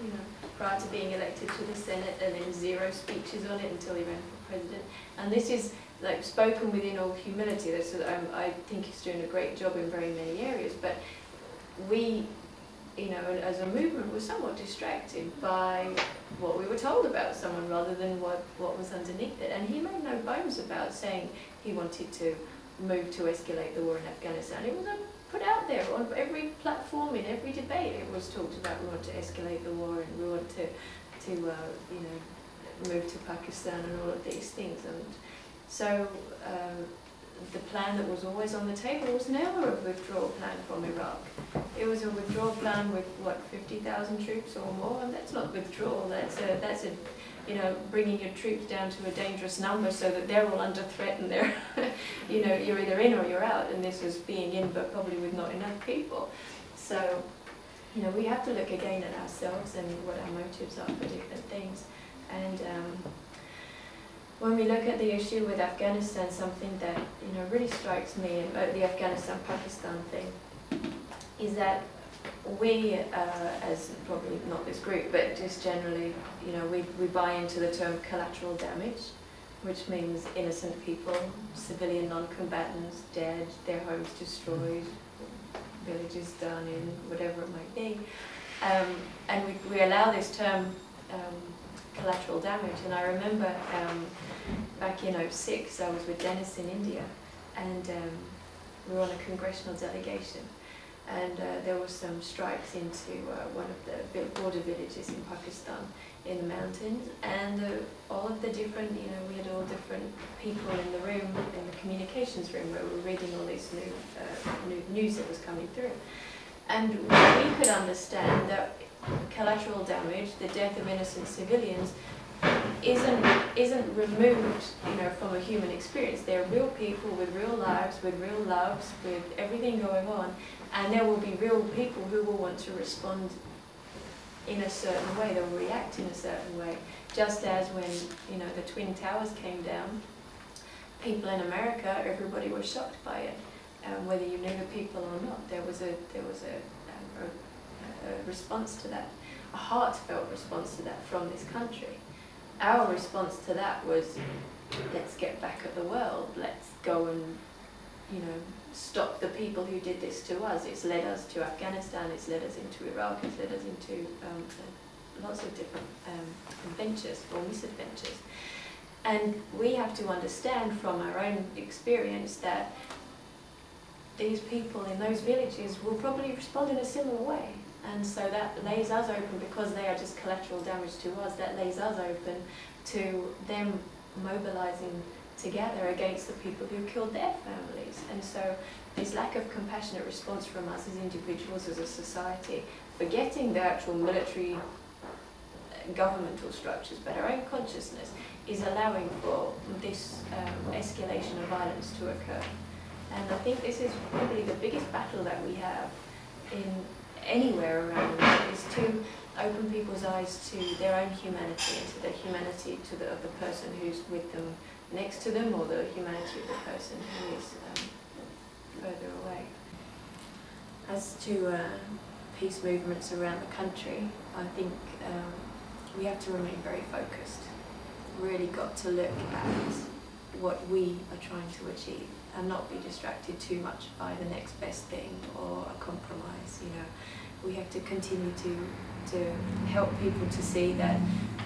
you know, prior to being elected to the Senate, and then 0 speeches on it until he ran for president. And this is like spoken within all humility. I think he's doing a great job in very many areas, but we, you know, as a movement, were somewhat distracted by what we were told about someone rather than what was underneath it. And he made no bones about saying he wanted to move to escalate the war in Afghanistan. It was put out there on every platform, in every debate. It was talked about, we want to escalate the war and we want to you know, move to Pakistan and all of these things. And so the plan that was always on the table was never a withdrawal plan from Iraq. It was a withdrawal plan with, what, 50,000 troops or more, and that's not withdrawal, that's a you know, bringing your troops down to a dangerous number so that they're all under threat and they're, you know, you're either in or you're out, and this was being in but probably with not enough people. So, you know, we have to look again at ourselves and what our motives are for different things. And when we look at the issue with Afghanistan, something that, you know, really strikes me about the Afghanistan-Pakistan thing is that we, as probably not this group, but just generally, you know, we buy into the term collateral damage, which means innocent people, civilian non-combatants dead, their homes destroyed, villages done in, whatever it might be. And we allow this term collateral damage. And I remember back in '06, I was with Dennis in India, and we were on a congressional delegation. And there were some strikes into one of the border villages in Pakistan in the mountains, and all of the different, you know, we had all different people in the room, in the communications room, where we were reading all this new news that was coming through. And we could understand that collateral damage, the death of innocent civilians, isn't removed, you know, from a human experience. They're real people with real lives, with real loves, with everything going on, and there will be real people who will want to respond in a certain way, they'll react in a certain way. Just as when, you know, the Twin Towers came down, people in America, everybody was shocked by it, whether you knew the people or not. There was a response to that, a heartfelt response to that from this country. Our response to that was, let's get back at the world, let's go and, you know, stop the people who did this to us. It's led us to Afghanistan, it's led us into Iraq, it's led us into lots of different adventures or misadventures. And we have to understand from our own experience that these people in those villages will probably respond in a similar way. And so that lays us open, because they are just collateral damage to us, that lays us open to them mobilizing together against the people who killed their families. And so this lack of compassionate response from us as individuals, as a society, forgetting the actual military governmental structures, but our own consciousness, is allowing for this escalation of violence to occur. And I think this is probably the biggest battle that we have in anywhere around the world, is to open people's eyes to their own humanity and to the humanity of the person who's with them, next to them, or the humanity of the person who is further away. As to peace movements around the country, I think we have to remain very focused. Really got to look at what we are trying to achieve and not be distracted too much by the next best thing or a compromise. You know, we have to continue to help people to see that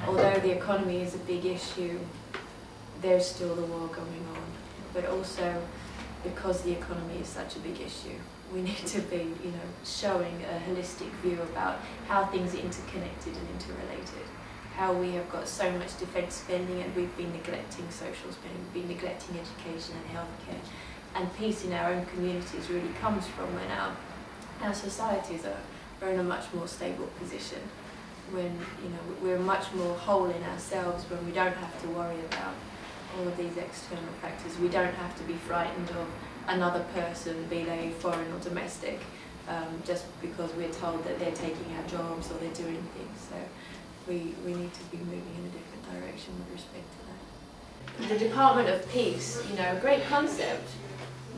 although the economy is a big issue, there's still the war going on. But also, because the economy is such a big issue, we need to be, you know, showing a holistic view about how things are interconnected and interrelated. How we have got so much defence spending and we've been neglecting social spending, we've been neglecting education and healthcare. And peace in our own communities really comes from when our societies are in a much more stable position. When, you know, we're much more whole in ourselves, when we don't have to worry about all of these external factors. We don't have to be frightened of another person, be they foreign or domestic, just because we're told that they're taking our jobs or they're doing things. So we need to be moving in a different direction with respect to that. The Department of Peace, you know, a great concept,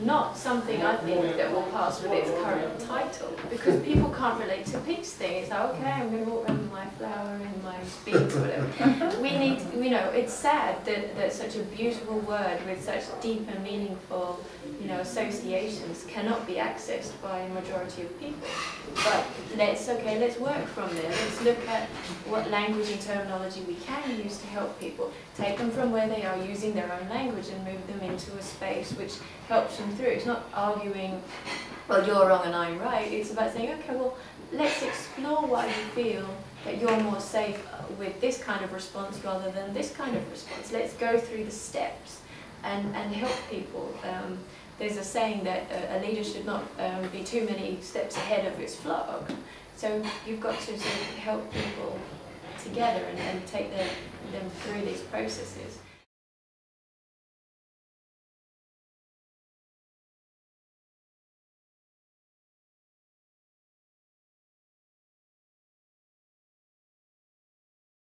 not something I think that will pass with its current title, because people can't relate to peace thing. It's like, okay, I'm going to walk around with my flower and my beads or whatever. We need, you know, it's sad that such a beautiful word with such deep and meaningful, you know, associations cannot be accessed by a majority of people. But let's work from there. Let's look at what language and terminology we can use to help people. Take them from where they are using their own language and move them into a space which helps them through. It's not arguing, well, you're wrong and I'm right. It's about saying, okay, well, let's explore why you feel that you're more safe with this kind of response rather than this kind of response. Let's go through the steps and help people. There's a saying that a leader should not be too many steps ahead of his flock. So you've got to sort of help people together and take them through these processes.